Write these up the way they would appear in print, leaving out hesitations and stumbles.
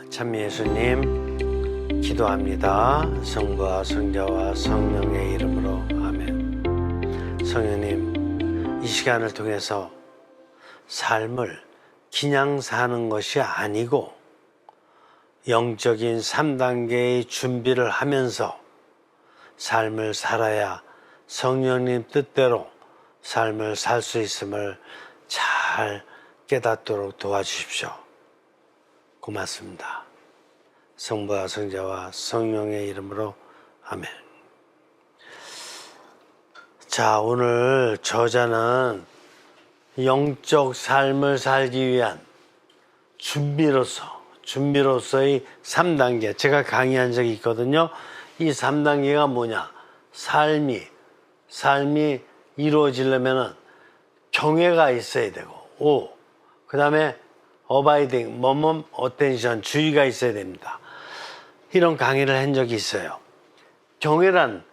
참 예수님 기도합니다. 성부와 성자와 성령의 이름으로 아멘. 성령님, 이 시간을 통해서 삶을 그냥 사는 것이 아니고 영적인 3단계의 준비를 하면서 삶을 살아야 성령님 뜻대로 삶을 살 수 있음을 잘 깨닫도록 도와주십시오. 고맙습니다. 성부와 성자와 성령의 이름으로 아멘. 자, 오늘 저자는 영적 삶을 살기 위한 준비로서의 3단계, 제가 강의한 적이 있거든요. 이 3단계가 뭐냐? 삶이 이루어지려면 경외가 있어야 되고, 그 다음에 어바이딩, 어텐션, 주의가 있어야 됩니다. 이런 강의를 한 적이 있어요. 경외란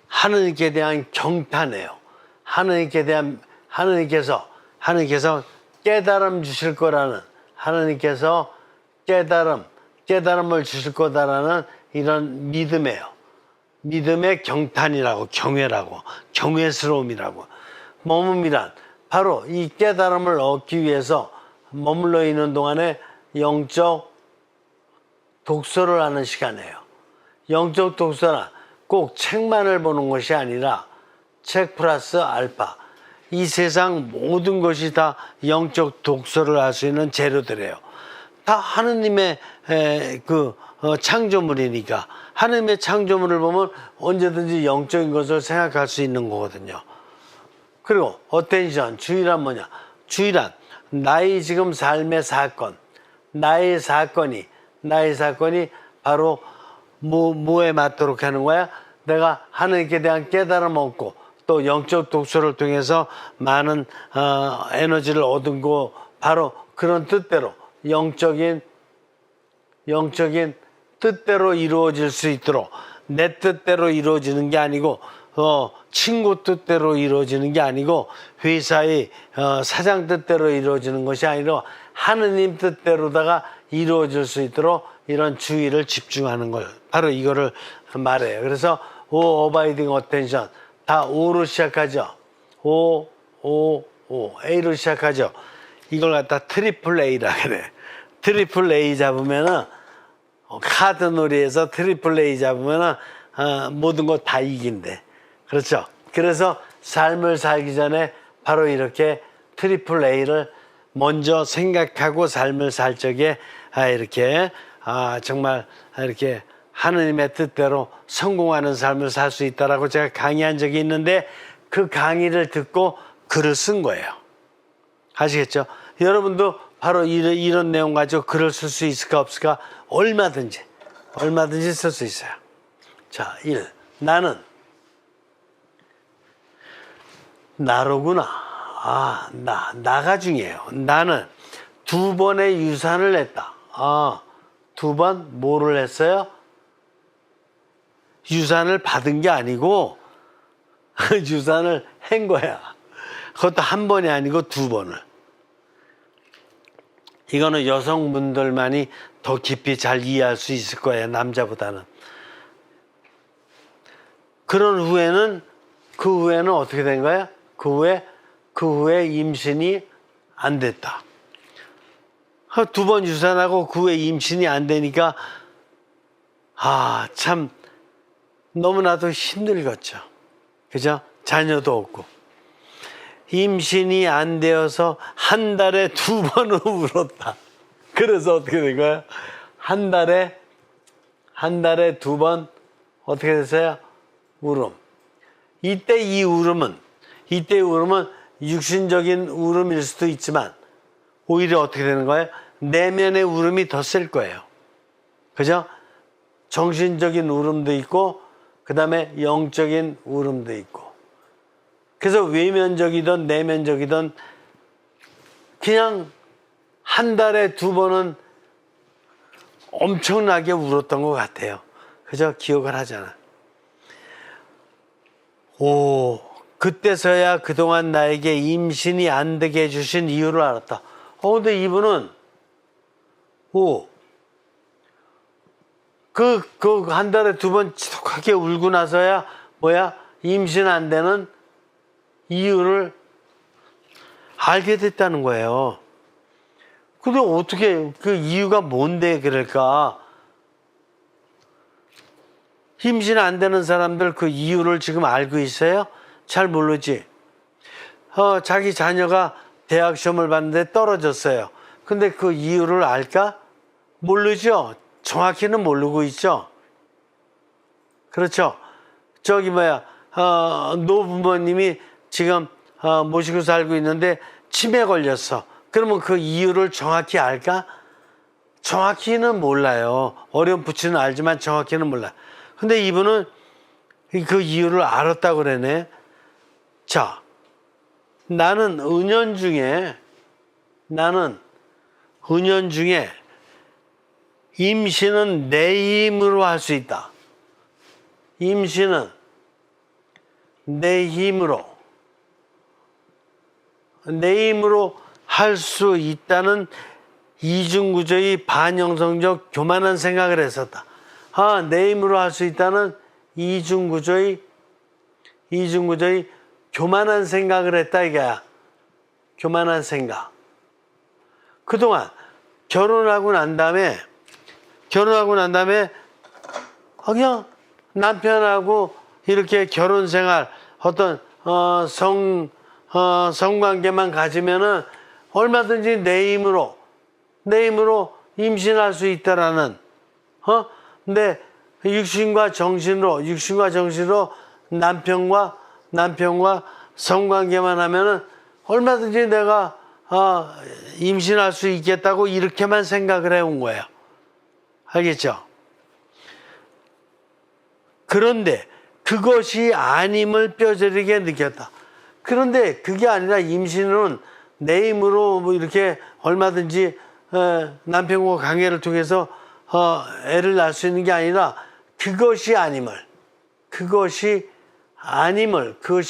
하느님께 대한 경탄이에요. 하느님께서 깨달음 주실 거라는, 하느님께서 깨달음을 주실 거다라는 이런 믿음이에요. 믿음의 경탄이라고, 경외스러움이라고. 머뭅이란 바로 이 깨달음을 얻기 위해서 머물러 있는 동안에 영적 독서를 하는 시간이에요. 영적 독서란 꼭 책만을 보는 것이 아니라 책 플러스 알파, 이 세상 모든 것이 다 영적 독서를 할 수 있는 재료들이에요. 다 하느님의 창조물이니까 하느님의 창조물을 보면 언제든지 영적인 것을 생각할 수 있는 거거든요. 그리고 어텐션, 주의란 뭐냐? 주의란 나의 지금 삶의 사건, 나의 사건이 바로 뭐에 맞도록 하는 거야? 내가 하느님께 대한 깨달음 얻고 또 영적 독서를 통해서 많은 에너지를 얻은 거, 바로 그런 뜻대로 영적인 뜻대로 이루어질 수 있도록, 내 뜻대로 이루어지는 게 아니고 친구 뜻대로 이루어지는 게 아니고 회사의 사장 뜻대로 이루어지는 것이 아니라 하느님 뜻대로다가 이루어질 수 있도록 이런 주의를 집중하는 걸, 바로 이거를 말해요. 그래서 어바이딩 어텐션 다 O로 시작하죠. A로 시작하죠. 이걸 갖다 트리플 A라 그래. 트리플 A 잡으면은 카드 놀이에서 트리플 A 잡으면은 모든 거 다 이긴대. 그렇죠. 그래서 삶을 살기 전에 바로 이렇게 트리플 A를 먼저 생각하고 삶을 살 적에 정말 이렇게 하느님의 뜻대로 성공하는 삶을 살 수 있다라고 제가 강의한 적이 있는데, 그 강의를 듣고 글을 쓴 거예요. 아시겠죠? 여러분도 바로 이런 내용 가지고 글을 쓸 수 있을까 없을까? 얼마든지 쓸 수 있어요. 자, 1. 나로구나. 나가 중요해요. 나는 2번의 유산을 냈다. 2번 뭐를 했어요? 유산을 받은 게 아니고 유산을 한 거야. 그것도 한 번이 아니고 2번을. 이거는 여성분들만이 더 깊이 잘 이해할 수 있을 거예요, 남자보다는. 그런 후에는, 그 후에는 어떻게 된 거야? 그 후에 임신이 안 됐다. 2번 유산하고 그 후에 임신이 안 되니까 참 너무나도 힘들겠죠. 그죠? 자녀도 없고. 임신이 안 되어서 한 달에 2번을 울었다. 그래서 어떻게 된 거야? 한 달에 2번 어떻게 됐어요? 울음. 이때 울음은 육신적인 울음일 수도 있지만 오히려 어떻게 되는 거예요? 내면의 울음이 더 셀 거예요. 그죠? 정신적인 울음도 있고, 그 다음에 영적인 울음도 있고. 그래서 외면적이든 내면적이든 그냥 한 달에 2번은 엄청나게 울었던 것 같아요. 그죠? 기억을 하잖아. 그때서야 그동안 나에게 임신이 안 되게 해주신 이유를 알았다. 근데 이분은 한 달에 2번 지독하게 울고 나서야 임신 안 되는 이유를 알게 됐다는 거예요. 근데 어떻게 그 이유가 뭔데 그럴까? 임신 안 되는 사람들 그 이유를 지금 알고 있어요? 잘 모르지. 자기 자녀가 대학 시험을 봤는데 떨어졌어요. 근데 그 이유를 알까? 모르죠. 정확히는 모르고 있죠. 그렇죠. 노부모님이 지금 모시고 살고 있는데 치매 걸렸어. 그러면 그 이유를 정확히 알까? 정확히는 몰라요. 어렴풋이는 알지만 정확히는 몰라. 근데 이분은 그 이유를 알았다고 그러네. 자, 나는 은연 중에 임신은 내 힘으로 할 수 있다. 임신은 내 힘으로 할 수 있다는 이중구조의 반영성적 교만한 생각을 했었다. 내 힘으로 할 수 있다는 이중구조의 교만한 생각을 했다 이거야. 교만한 생각. 그동안 결혼하고 난 다음에 그냥 남편하고 이렇게 결혼 생활 어떤 성관계만 가지면은 얼마든지 내 힘으로 임신할 수 있다라는 근데 육신과 정신으로 남편과 성관계만 하면은 얼마든지 내가 임신할 수 있겠다고 이렇게만 생각을 해온 거예요. 알겠죠? 그런데 그것이 아님을 뼈저리게 느꼈다. 그런데 그게 아니라 임신은 내 힘으로 뭐 이렇게 얼마든지 남편과 관계를 통해서 애를 낳을 수 있는 게 아니라 그것이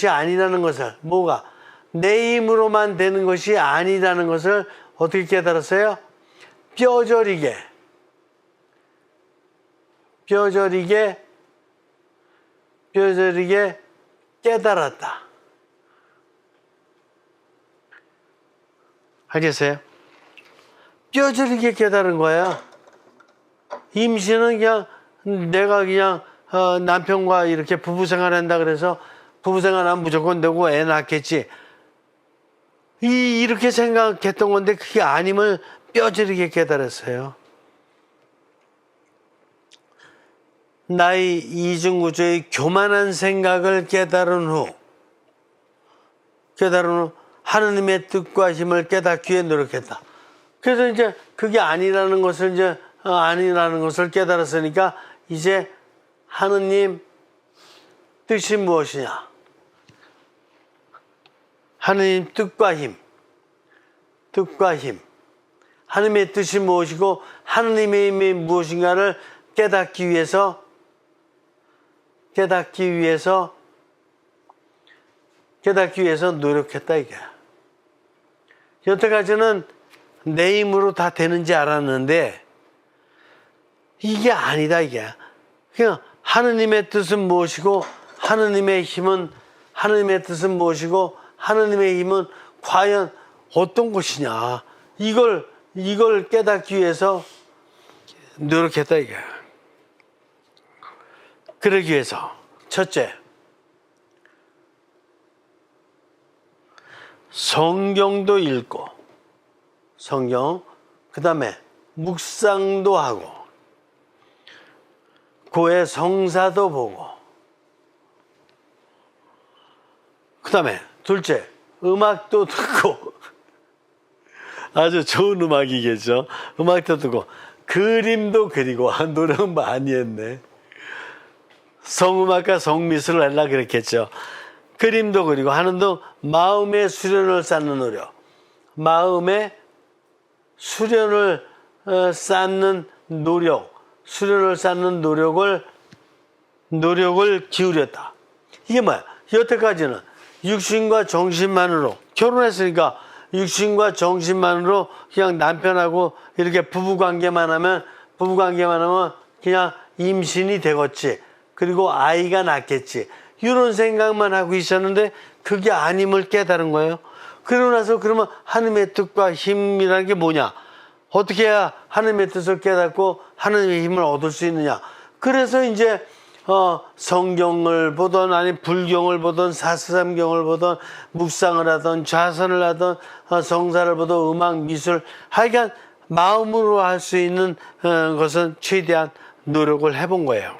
아니라는 것을 뭐가 내 힘으로만 되는 것이 아니라는 것을 어떻게 깨달았어요? 뼈저리게 깨달았다. 알겠어요? 뼈저리게 깨달은 거야. 임신은 그냥 내가 그냥 남편과 이렇게 부부생활 한다 그래서 부부생활하면 무조건 되고 애 낳겠지. 이렇게 생각했던 건데 그게 아님을 뼈저리게 깨달았어요. 나의 이중구조의 교만한 생각을 깨달은 후 하느님의 뜻과 힘을 깨닫기 위해 노력했다. 그래서 이제 그게 아니라는 것을 깨달았으니까 이제 하느님 뜻이 무엇이냐? 하느님 뜻과 힘. 하느님의 뜻이 무엇이고 하느님의 힘이 무엇인가를 깨닫기 위해서 노력했다 이게. 여태까지는 내 힘으로 다 되는지 알았는데 이게 아니다 이게. 그냥 하느님의 뜻은 무엇이고 하느님의 뜻은 무엇이고 하느님의 힘은 과연 어떤 것이냐 이걸 깨닫기 위해서 노력했다 이게. 그러기 위해서 첫째 성경도 읽고 그 다음에 묵상도 하고 고해 성사도 보고 그 다음에 둘째 음악도 듣고 아주 좋은 음악이겠죠. 음악도 듣고 그림도 그리고 노력 많이 했네. 성음악과 성미술을 하려고 그랬겠죠. 그림도 그리고 하는 동 마음의 수련을 쌓는 노력. 마음의 수련을 쌓는 노력을 기울였다. 이게 뭐야? 여태까지는 육신과 정신만으로 결혼했으니까 육신과 정신만으로 그냥 남편하고 이렇게 부부관계만 하면 그냥 임신이 되겠지. 그리고 아이가 낳겠지. 이런 생각만 하고 있었는데 그게 아님을 깨달은 거예요. 그러고 나서 그러면 하나님의 뜻과 힘이라는 게 뭐냐? 어떻게 해야 하나님의 뜻을 깨닫고 하나님의 힘을 얻을 수 있느냐? 그래서 이제 성경을 보던 아니 불경을 보던 사스삼경을 보던 묵상을 하던 좌선을 하던 성사를 보던 음악 미술 하여간 마음으로 할 수 있는 것은 최대한 노력을 해본 거예요.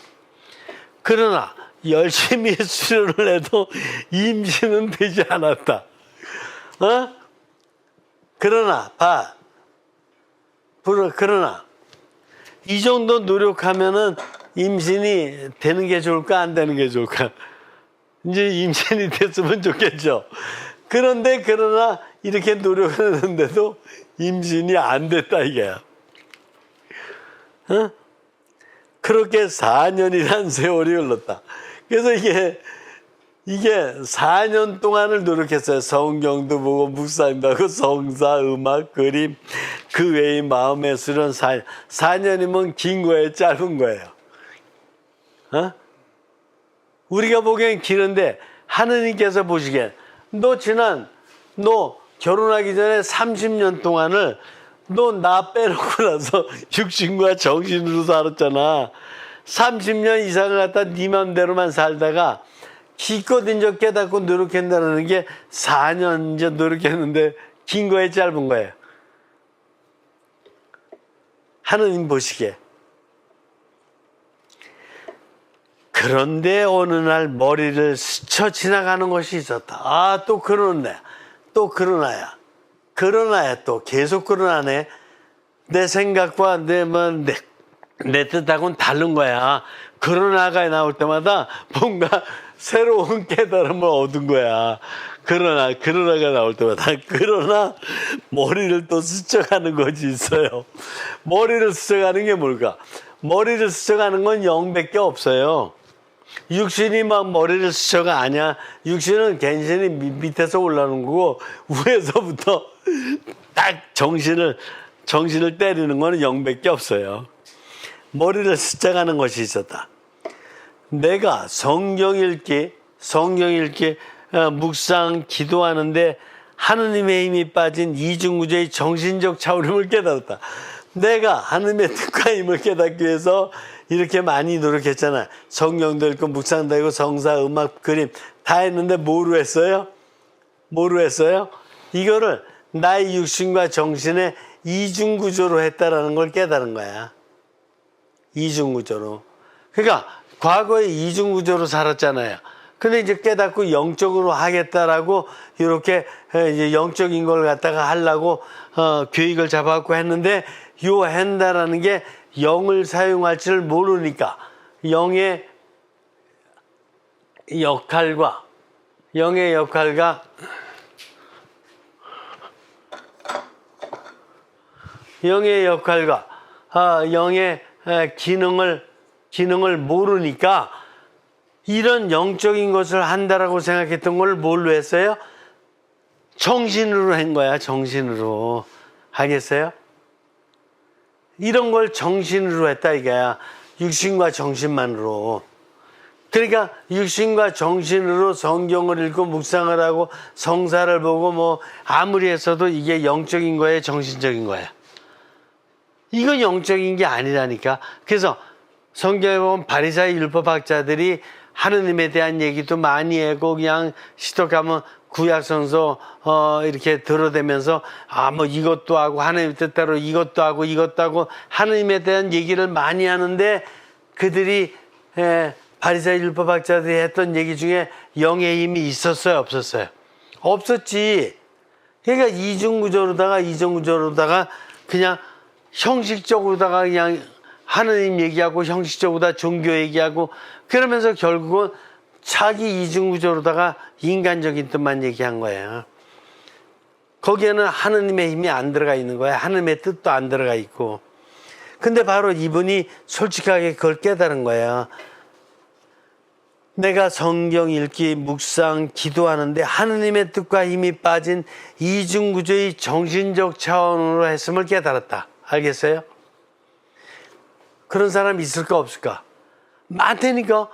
그러나 열심히 수련을 해도 임신은 되지 않았다. 그러나 그러나 이 정도 노력하면은 임신이 되는 게 좋을까 안 되는 게 좋을까? 이제 임신이 됐으면 좋겠죠. 그러나 이렇게 노력을 했는데도 임신이 안 됐다 이게야. 그렇게 4년이란 세월이 흘렀다. 그래서 이게 4년 동안을 노력했어요. 성경도 보고 묵상도 하고 성사, 음악, 그림, 그 외의 마음의 수련 4년. 4년이면 긴 거예요, 짧은 거예요. 우리가 보기엔 길은데 하느님께서 보시기엔 너 결혼하기 전에 30년 동안을 너 나 빼놓고 나서 육신과 정신으로 살았잖아. 30년 이상을 갖다 네 맘대로만 살다가 기껏 이제 깨닫고 노력한다는 게 4년 이제 노력했는데 긴 거에 짧은 거예요. 하느님 보시기에. 그런데 어느 날 머리를 스쳐 지나가는 것이 있었다. 또 그러네. 또 그러나야. 또 계속 그러나네. 내 생각과 내 뜻하고는 다른 거야. 그러나가 나올 때마다 뭔가 새로운 깨달음을 얻은 거야. 그러나가 나올 때마다. 그러나 머리를 또 스쳐가는 것이 있어요. 머리를 스쳐가는 게 뭘까? 머리를 스쳐가는 건 영밖에 없어요. 육신이 막 머리를 스쳐가 아니야. 육신은 갠신이 밑에서 올라오는 거고 위에서부터 딱 정신을 때리는 거는 영밖에 없어요. 머리를 스쳐가는 것이 있었다. 내가 성경 읽기, 묵상, 기도하는데 하느님의 힘이 빠진 이중구조의 정신적 차오름을 깨달았다. 내가 하느님의 뜻과 힘을 깨닫기 위해서 이렇게 많이 노력했잖아. 성경도 읽고 묵상도 하고 성사, 음악, 그림 다 했는데 뭐로 했어요? 이거를 나의 육신과 정신의 이중구조로 했다라는 걸 깨달은 거야. 이중구조로. 그러니까 과거에 이중구조로 살았잖아요. 근데 이제 깨닫고 영적으로 하겠다라고 이렇게 이제 영적인 걸 갖다가 하려고 계획을 잡아갖고 했는데 요 한다라는 게 영을 사용할 줄 모르니까 영의 역할과 영의 기능을 모르니까 이런 영적인 것을 한다라고 생각했던 걸 뭘로 했어요? 정신으로 한 거야. 정신으로. 알겠어요? 이런 걸 정신으로 했다 이거야. 육신과 정신만으로. 그러니까 육신과 정신으로 성경을 읽고 묵상을 하고 성사를 보고 뭐 아무리 했어도 이게 영적인 거예요, 정신적인 거예요? 이건 영적인 게 아니라니까. 그래서 성경에 보면 바리사이 율법학자들이 하느님에 대한 얘기도 많이 하고 그냥 시독하면 구약성서 이렇게 들어대면서 뭐 이것도 하고 하느님 뜻대로 이것도 하고 하느님에 대한 얘기를 많이 하는데 그들이 바리사이 율법학자들이 했던 얘기 중에 영의 힘이 있었어요, 없었어요? 없었지. 그러니까 이중구조로다가 그냥 형식적으로다가 그냥 하느님 얘기하고 형식적으로다 종교 얘기하고 그러면서 결국은 자기 이중구조로다가 인간적인 뜻만 얘기한 거예요. 거기에는 하느님의 힘이 안 들어가 있는 거예요. 하느님의 뜻도 안 들어가 있고. 근데 바로 이분이 솔직하게 그걸 깨달은 거예요. 내가 성경 읽기, 묵상, 기도하는데 하느님의 뜻과 힘이 빠진 이중구조의 정신적 차원으로 했음을 깨달았다. 알겠어요? 그런 사람 있을까 없을까? 많다니까.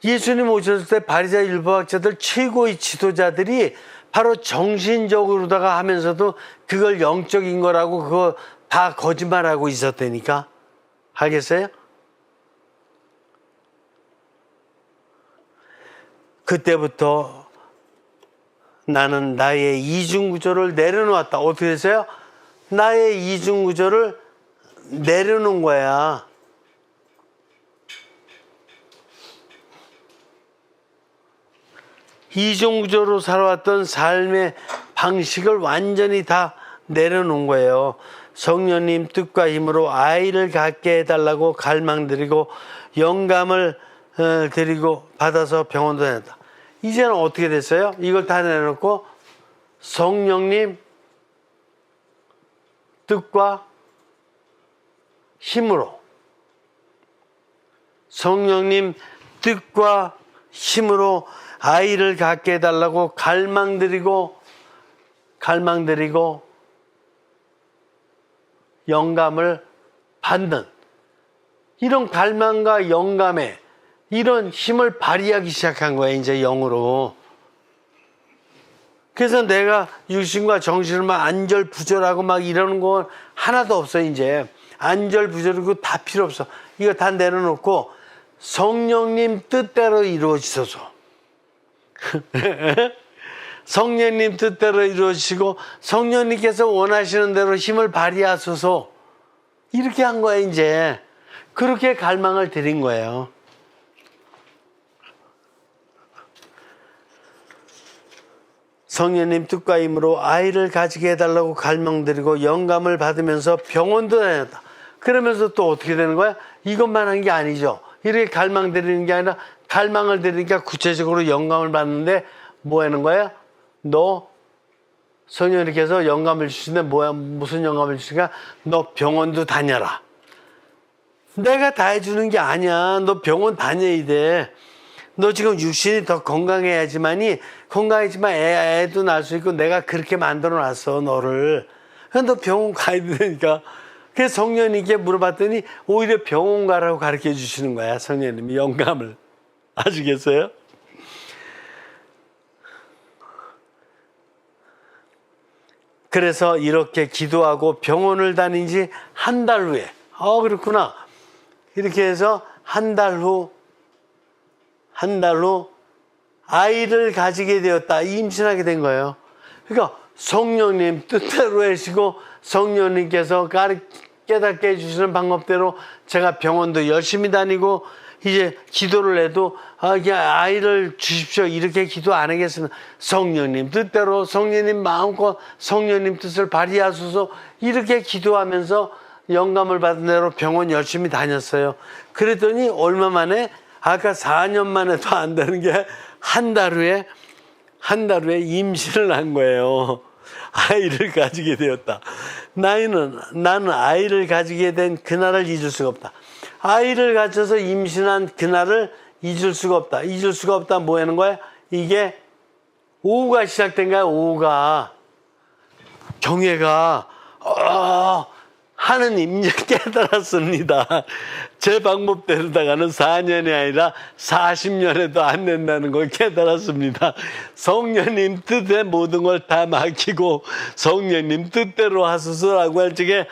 예수님 오셨을 때 바리새인 율법학자들 최고의 지도자들이 바로 정신적으로다가 하면서도 그걸 영적인 거라고 그거 다 거짓말하고 있었다니까. 알겠어요? 그때부터 나는 나의 이중구조를 내려놓았다. 어떻게 됐어요? 나의 이중구조를 내려놓은 거야. 이중구조로 살아왔던 삶의 방식을 완전히 다 내려놓은 거예요. 성령님 뜻과 힘으로 아이를 갖게 해달라고 갈망드리고 영감을 드리고 받아서 병원도 다녔다. 이제는 어떻게 됐어요? 이걸 다 내놓고 성령님 뜻과 힘으로, 성령님 뜻과 힘으로 아이를 갖게 해달라고 갈망드리고 영감을 받는, 이런 갈망과 영감에 이런 힘을 발휘하기 시작한 거야, 이제 영으로. 그래서 내가 육신과 정신을 막 안절부절하고 막 이러는 건 하나도 없어. 이제 안절부절이고 다 필요 없어. 이거 다 내려놓고 성령님 뜻대로 이루어지소서. 성령님 뜻대로 이루어지시고 성령님께서 원하시는 대로 힘을 발휘하소서. 이렇게 한 거야. 이제 그렇게 갈망을 드린 거예요. 성령님 뜻과 힘으로 아이를 가지게 해달라고 갈망드리고 영감을 받으면서 병원도 다녔다. 그러면서 또 어떻게 되는 거야? 이것만 한 게 아니죠. 이렇게 갈망드리는 게 아니라 갈망을 드리니까 구체적으로 영감을 받는데 뭐 하는 거야? 너 성령님께서 영감을 주시는데 뭐야? 무슨 영감을 주시니까 너 병원도 다녀라. 내가 다 해주는 게 아니야. 너 병원 다녀야 돼. 너 지금 육신이 더 건강해야지만 애도 낳을 수 있고 내가 그렇게 만들어 놨어, 너를. 너 병원 가야 되니까. 그래서 성령님께 물어봤더니 오히려 병원 가라고 가르쳐 주시는 거야, 성령님이 영감을. 아시겠어요? 그래서 이렇게 기도하고 병원을 다닌 지 한 달 후에, 그렇구나. 이렇게 해서 한 달 후 아이를 가지게 되었다. 임신하게 된 거예요. 그러니까 성령님 뜻대로 하시고 성령님께서 깨닫게 해주시는 방법대로 제가 병원도 열심히 다니고 이제 기도를 해도 아이를 주십시오. 이렇게 기도 안 하겠습니다. 성령님 뜻대로 성령님 마음껏 성령님 뜻을 발휘하소서. 이렇게 기도하면서 영감을 받은 대로 병원 열심히 다녔어요. 그랬더니 얼마 만에 아까 4년 만에도 안 되는 게 한 달 후에 임신을 한 거예요. 아이를 가지게 되었다. 나는 아이를 가지게 된 그날을 잊을 수가 없다. 아이를 가져서 임신한 그날을 잊을 수가 없다. 잊을 수가 없다. 뭐 하는 거야? 이게 오후가 시작된 거야. 오후가 경외가 하느님 이제 깨달았습니다. 제 방법대로다가는 4년이 아니라 40년에도 안 된다는 걸 깨달았습니다. 성령님 뜻에 모든 걸 다 맡기고 성령님 뜻대로 하소서라고 할 적에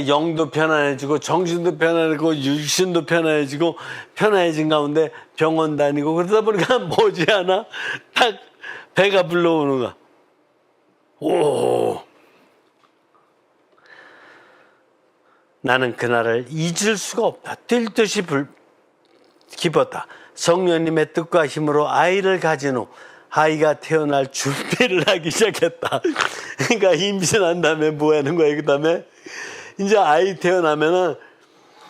영도 편안해지고 정신도 편안해지고 육신도 편안해진 가운데 병원 다니고 그러다 보니까 머지않아 딱 배가 불러오는 거야. 나는 그날을 잊을 수가 없다. 뛸 듯이 기뻤다. 성령님의 뜻과 힘으로 아이를 가진 후 아이가 태어날 준비를 하기 시작했다. 그러니까 임신한 다음에 뭐 하는 거야? 그 다음에 이제 아이 태어나면은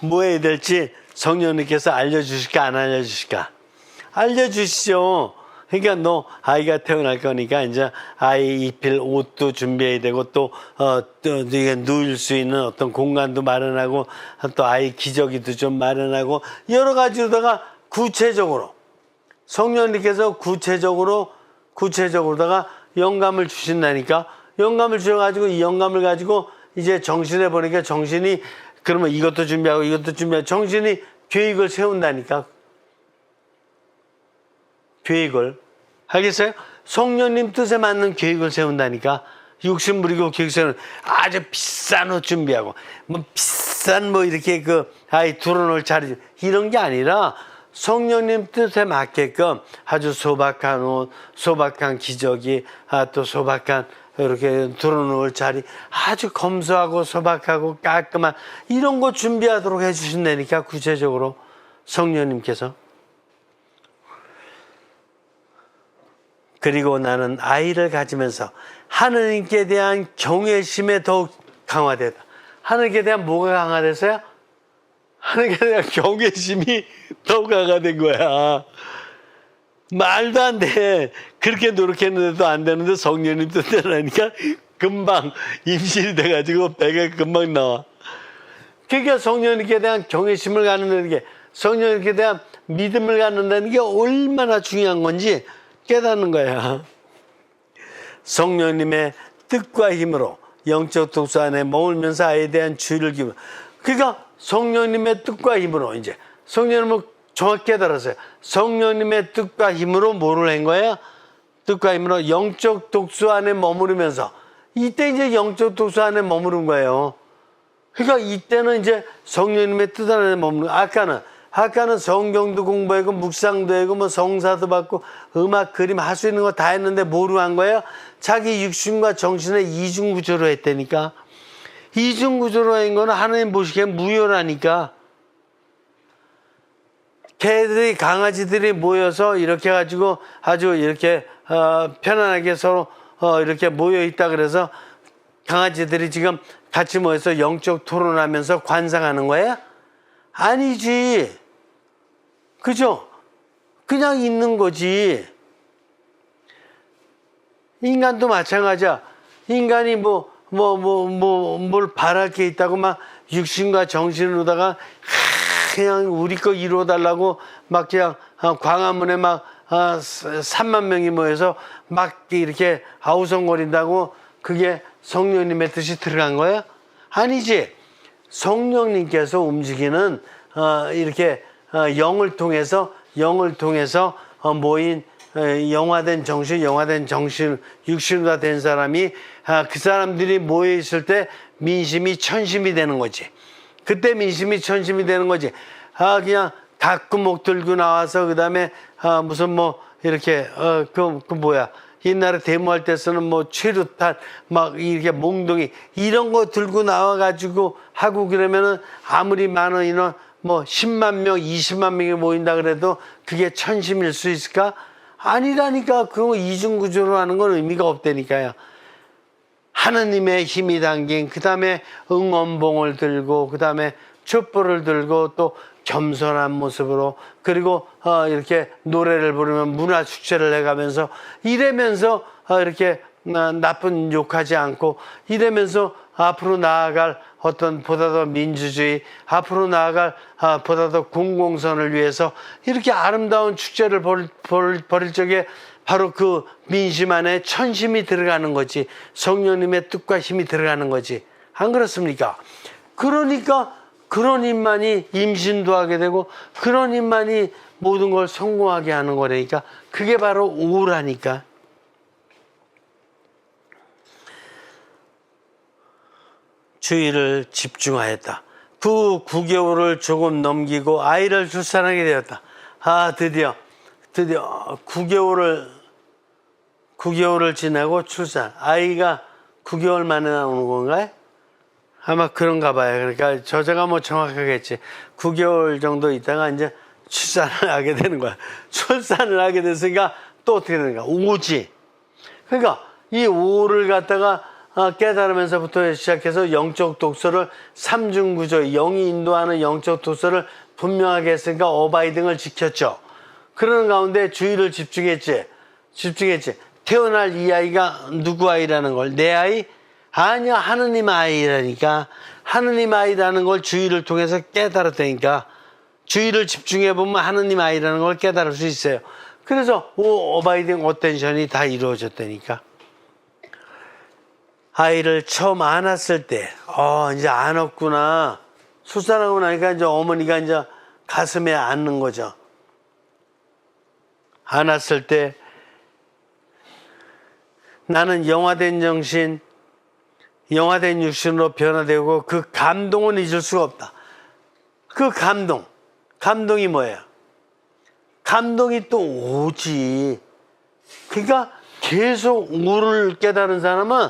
뭐 해야 될지 성령님께서 알려주실까 안 알려주실까? 알려주시죠. 그러니까 너 아이가 태어날 거니까 이제 아이 입힐 옷도 준비해야 되고 또 이게 누울 수 있는 어떤 공간도 마련하고 또 아이 기저귀도 좀 마련하고 여러 가지로다가 구체적으로 성령님께서 구체적으로다가 영감을 주신다니까. 영감을 주셔가지고 이 영감을 가지고 이제 정신에 보니까 정신이 그러면 이것도 준비하고 이것도 준비하고 정신이 계획을 세운다니까. 계획을. 알겠어요? 성령님 뜻에 맞는 계획을 세운다니까. 육신 부리고 계획 세우는 아주 비싼 옷 준비하고 뭐 비싼 뭐 이렇게 그 아이 두러놓을 자리 이런 게 아니라 성령님 뜻에 맞게끔 아주 소박한 옷, 소박한 기저귀, 또 소박한 이렇게 두러놓을 자리 아주 검소하고 소박하고 깔끔한 이런 거 준비하도록 해주신다니까. 구체적으로 성령님께서. 그리고 나는 아이를 가지면서 하느님께 대한 경외심에 더욱 강화됐다. 하느님께 대한 뭐가 강화됐어요? 하느님께 대한 경외심이 더욱 강화된 거야. 말도 안 돼. 그렇게 노력했는데도 안 되는데 성령님 뜻대로니까 금방 임신이 돼가지고 배가 금방 나와. 그러니까 성령님께 대한 경외심을 갖는다는 게, 성령님께 대한 믿음을 갖는다는 게 얼마나 중요한 건지 깨닫는 거야. 성령님의 뜻과 힘으로 영적 독소 안에 머물면서 아이에 대한 주의를 기울여. 그러니까 성령님의 뜻과 힘으로 이제 성령님을 정확히 깨달았어요. 성령님의 뜻과 힘으로 뭐를 한 거예요? 뜻과 힘으로 영적 독소 안에 머무르면서, 이때 이제 영적 독소 안에 머무른 거예요. 그러니까 이때는 이제 성령님의 뜻 안에 머무르는. 아까는 성경도 공부하고 묵상도 하고 뭐 성사도 받고 음악 그림 할 수 있는 거 다 했는데 뭐로 한 거예요? 자기 육신과 정신의 이중구조로 했다니까. 이중구조로 한 거는 하나님 보시기에 무효라니까. 개들이, 강아지들이 모여서 이렇게 가지고 아주 이렇게 편안하게 서로 이렇게 모여 있다 그래서 강아지들이 지금 같이 모여서 영적 토론하면서 관상하는 거예요? 아니지. 그죠? 그냥 있는 거지. 인간도 마찬가지야. 인간이 뭘 바랄 게 있다고 막 육신과 정신으로다가 그냥 우리 거 이루어달라고 막 그냥 광화문에 막 3만 명이 모여서 막 이렇게 아우성거린다고 그게 성령님의 뜻이 들어간 거야? 아니지. 성령님께서 움직이는 이렇게 영을 통해서 모인 영화된 정신, 육신화 된 사람이 그 사람들이 모여 있을 때 민심이 천심이 되는 거지. 그때 민심이 천심이 되는 거지. 그냥 각구목 들고 나와서 그다음에 무슨 뭐 이렇게 그 뭐야, 옛날에 데모할 때 쓰는 뭐 최루탄 막 이렇게 몽둥이 이런 거 들고 나와 가지고 하고 그러면은 아무리 많은 인원 뭐 10만 명, 20만 명이 모인다 그래도 그게 천심일 수 있을까? 아니라니까. 그거 이중구조로 하는 건 의미가 없다니까요. 하느님의 힘이 담긴, 그 다음에 응원봉을 들고, 그 다음에 촛불을 들고, 또 겸손한 모습으로, 그리고 이렇게 노래를 부르면 문화축제를 해가면서 이러면서 이렇게 나쁜 욕하지 않고 이러면서 앞으로 나아갈 어떤 보다 더 민주주의, 앞으로 나아갈 보다 더 공공선을 위해서 이렇게 아름다운 축제를 벌일 적에 바로 그 민심 안에 천심이 들어가는 거지. 성령님의 뜻과 힘이 들어가는 거지. 안 그렇습니까? 그러니까 그런 힘만이 임신도 하게 되고 그런 힘만이 모든 걸 성공하게 하는 거라니까. 그게 바로 오라니까. 주의를 집중하였다. 그 9개월을 조금 넘기고 아이를 출산하게 되었다. 드디어 9개월을 지나고 출산. 아이가 9개월 만에 나오는 건가요? 아마 그런가 봐요. 그러니까 저자가 뭐 정확하겠지. 9개월 정도 있다가 이제 출산을 하게 되는 거야. 출산을 하게 됐으니까 또 어떻게 되는가? 오지. 그러니까 이 오를 갖다가 깨달으면서부터 시작해서 영적 독서를 삼중구조, 영이 인도하는 영적 독서를 분명하게 했으니까 어바이딩을 지켰죠. 그러는 가운데 주의를 집중했지. 태어날 이 아이가 누구 아이라는 걸, 내 아이? 아니야, 하느님 아이라니까. 하느님 아이라는 걸 주의를 통해서 깨달았다니까. 주의를 집중해보면 하느님 아이라는 걸 깨달을 수 있어요. 그래서 어바이딩 어텐션이 다 이루어졌다니까. 아이를 처음 안았을 때, 이제 안았구나. 출산하고 나니까 이제 어머니가 이제 가슴에 안는 거죠. 안았을 때 나는 영화된 정신, 영화된 육신으로 변화되고 그 감동은 잊을 수가 없다. 그 감동이 뭐예요? 감동이 또 오지. 그러니까 계속 우를 깨달은 사람은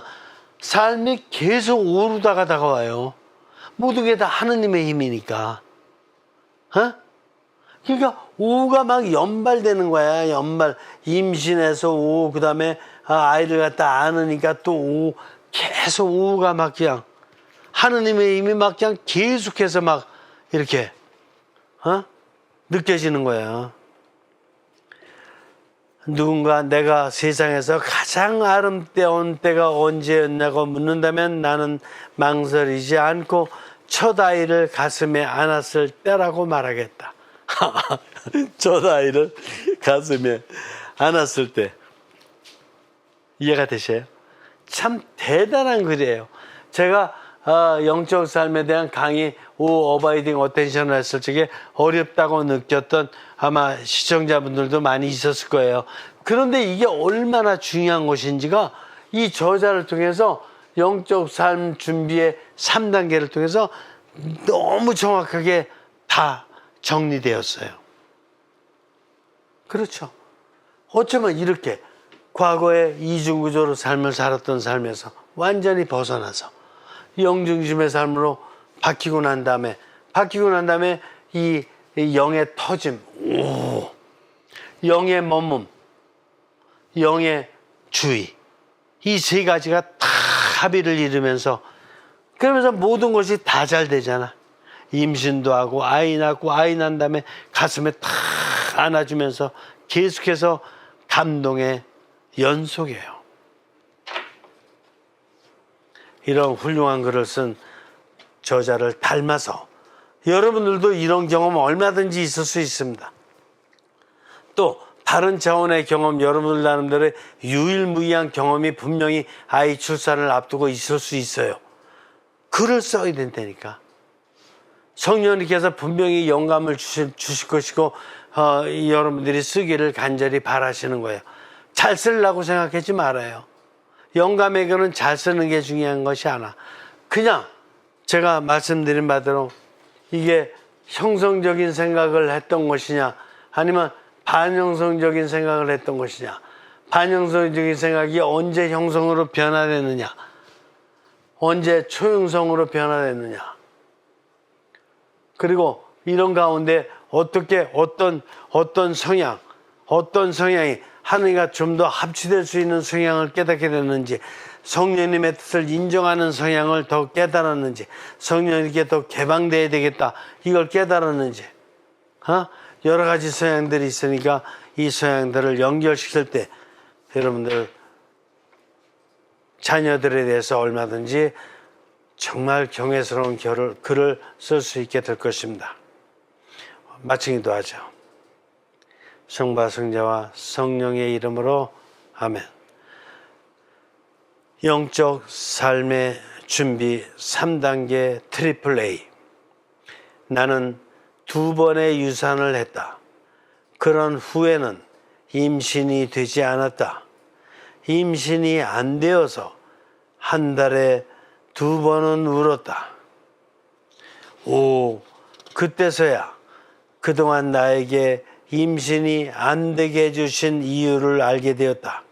삶이 계속 오르다가 다가와요. 모든 게 다 하느님의 힘이니까. 그러니까 오가 막 연발되는 거야. 연발. 임신해서 오, 그 다음에 아이를 갖다 안으니까 또 오. 계속 오가 막 그냥 하느님의 힘이 막 그냥 계속해서 막 이렇게 느껴지는 거야. 누군가 내가 세상에서 가장 아름다운 때가 언제였냐고 묻는다면 나는 망설이지 않고 첫 아이를 가슴에 안았을 때라고 말하겠다. 첫 아이를 가슴에 안았을 때. 이해가 되세요? 참 대단한 글이에요. 제가 영적 삶에 대한 강의 어바이딩 어텐션을 했을 적에 어렵다고 느꼈던 아마 시청자분들도 많이 있었을 거예요. 그런데 이게 얼마나 중요한 것인지가 이 저자를 통해서 영적 삶 준비의 3단계를 통해서 너무 정확하게 다 정리되었어요. 그렇죠. 어쩌면 이렇게 과거에 이중구조로 삶을 살았던 삶에서 완전히 벗어나서 영중심의 삶으로 바뀌고 난 다음에 이 영의 터짐, 영의 머문, 영의 주의, 이 세 가지가 다 합의를 이루면서 그러면서 모든 것이 다 잘 되잖아. 임신도 하고 아이 낳고 아이 난 다음에 가슴에 탁 안아주면서 계속해서 감동의 연속이에요. 이런 훌륭한 글을 쓴 저자를 닮아서 여러분들도 이런 경험 얼마든지 있을 수 있습니다. 또 다른 차원의 경험, 여러분들 나름대로의 유일무이한 경험이 분명히 아이 출산을 앞두고 있을 수 있어요. 글을 써야 된다니까. 성령님께서 분명히 영감을 주실 것이고 여러분들이 쓰기를 간절히 바라시는 거예요. 잘 쓰려고 생각하지 말아요. 영감에게는 잘 쓰는 게 중요한 것이 아니라 그냥 제가 말씀드린 바대로 이게 형성적인 생각을 했던 것이냐 아니면 반형성적인 생각을 했던 것이냐, 반형성적인 생각이 언제 형성으로 변화되느냐, 언제 초형성으로 변화되느냐, 그리고 이런 가운데 어떻게 어떤 성향이 하느님과 좀 더 합치될 수 있는 성향을 깨닫게 됐는지, 성령님의 뜻을 인정하는 성향을 더 깨달았는지, 성령님께 더 개방돼야 되겠다 이걸 깨달았는지, 여러 가지 성향들이 있으니까 이 성향들을 연결시킬 때 여러분들 자녀들에 대해서 얼마든지 정말 경외스러운 글을 쓸 수 있게 될 것입니다. 마치기도 하죠. 성부와 성자와 성령의 이름으로 아멘. 영적 삶의 준비 3단계 트리플 A. 나는 2번의 유산을 했다. 그런 후에는 임신이 되지 않았다. 임신이 안 되어서 한 달에 2번은 울었다. 그때서야 그동안 나에게 임신이 안 되게 해주신 이유를 알게 되었다.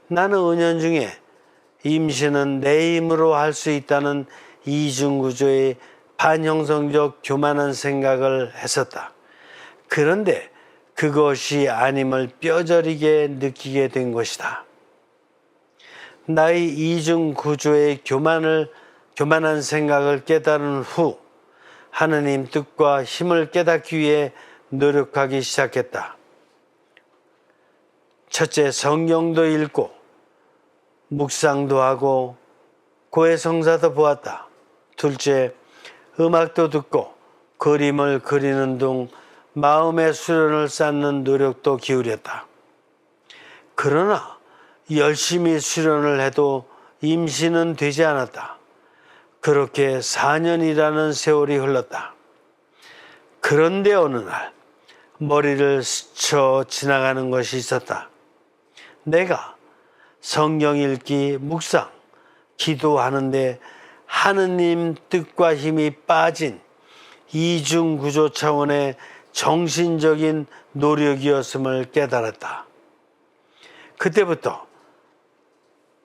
나는 은연중에 임신은 내 힘으로 할 수 있다는 이중구조의 반형성적 교만한 생각을 했었다. 그런데 그것이 아님을 뼈저리게 느끼게 된 것이다. 나의 이중구조의 교만한 생각을 깨달은 후 하느님 뜻과 힘을 깨닫기 위해 노력하기 시작했다. 첫째, 성경도 읽고 묵상도 하고 고해성사도 보았다. 둘째, 음악도 듣고 그림을 그리는 등 마음의 수련을 쌓는 노력도 기울였다. 그러나 열심히 수련을 해도 임신은 되지 않았다. 그렇게 4년이라는 세월이 흘렀다. 그런데 어느 날 머리를 스쳐 지나가는 것이 있었다. 내가 성경 읽기, 묵상, 기도하는데 하느님 뜻과 힘이 빠진 이중구조 차원의 정신적인 노력이었음을 깨달았다. 그때부터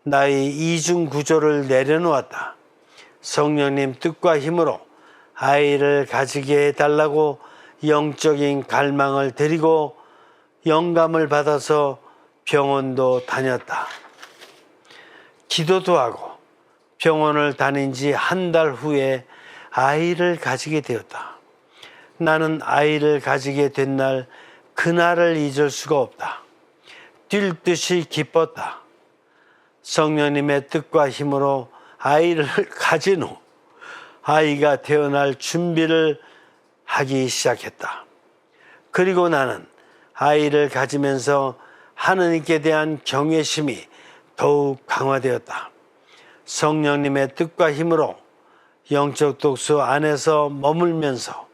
나의 이중구조를 내려놓았다. 성령님 뜻과 힘으로 아이를 가지게 해달라고 영적인 갈망을 드리고 영감을 받아서 병원도 다녔다. 기도도 하고 병원을 다닌 지 한 달 후에 아이를 가지게 되었다. 나는 아이를 가지게 된 날, 그날을 잊을 수가 없다. 뛸 듯이 기뻤다. 성령님의 뜻과 힘으로 아이를 가진 후 아이가 태어날 준비를 하기 시작했다. 그리고 나는 아이를 가지면서 하느님께 대한 경외심이 더욱 강화되었다. 성령님의 뜻과 힘으로 영적 독수 안에서 머물면서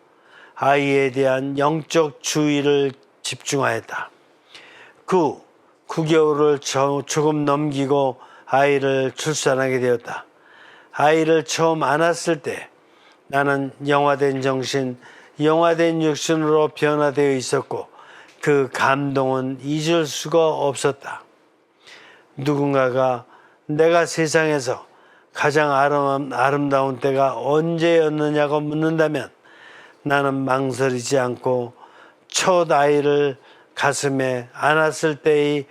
아이에 대한 영적 주의를 집중하였다. 그 9개월을 조금 넘기고 아이를 출산하게 되었다. 아이를 처음 안았을 때 나는 영화된 정신, 영화된 육신으로 변화되어 있었고 그 감동은 잊을 수가 없었다. 누군가가 내가 세상에서 가장 아름다운 때가 언제였느냐고 묻는다면 나는 망설이지 않고 첫 아이를 가슴에 안았을 때의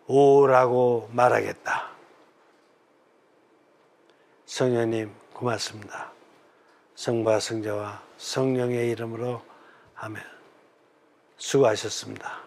오라고 말하겠다. 성령님 고맙습니다. 성부와 성자와 성령의 이름으로 아멘. 수고하셨습니다.